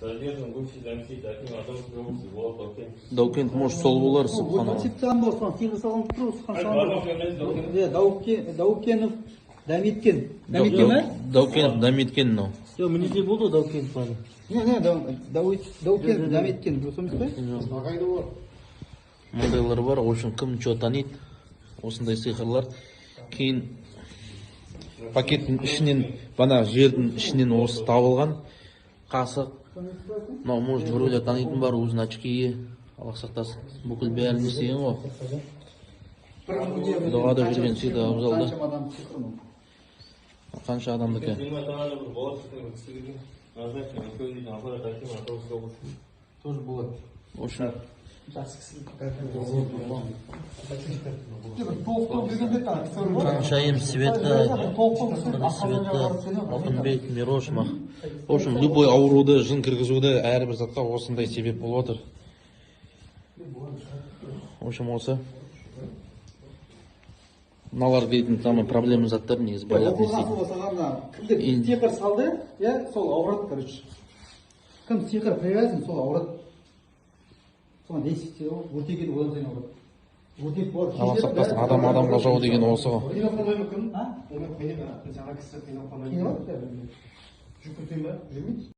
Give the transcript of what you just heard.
Задержан бывший заместитель Акима Атамовской области Болат Даукен. Даукен, может, сол болар, Субханалла. Типтен болсын, сиғыр салған тұр, Бармақ емес Даукен. Даукенов, Дамиткен. Дамиткен ме? Даукен, Дамиткен, мынау. Жоқ, мінеде болды Даукен бары. Не, Даукен, Дамиткен, дұрыс емес пе? Мондайлар бар, в общем, кім что таниды, осындай сиқырлар. Кейін пакеттің ішінен, бана жердің ішінен осы табылған қасық. Мынау, может, біреулер танитын бар, өзінің очкиі, Аллах сақтасын. Бүкіл бәрін істеген ғой. Дұғада жүрген сөйді абзалда. Қанша адамдікі? Тоже болады. В общем, Шаим, Света, Алтынбек, Мирош, Мах. В общем, любой ауруды, жын кіргізуді әрбір затқа осындай себеп болып отыр. В общем, осы. Мыналар дейтін самый проблема заттар негізі байлап Кімді сиқыр салды, сол ауырады, короче. Кім сиқыр привязан, сол ауырады. Соған действие ғой, өртеген одан сайын ауырады. Өртек бар. Аллах сақтасын, адам адамға жау деген осы ғой. Жүрмейді?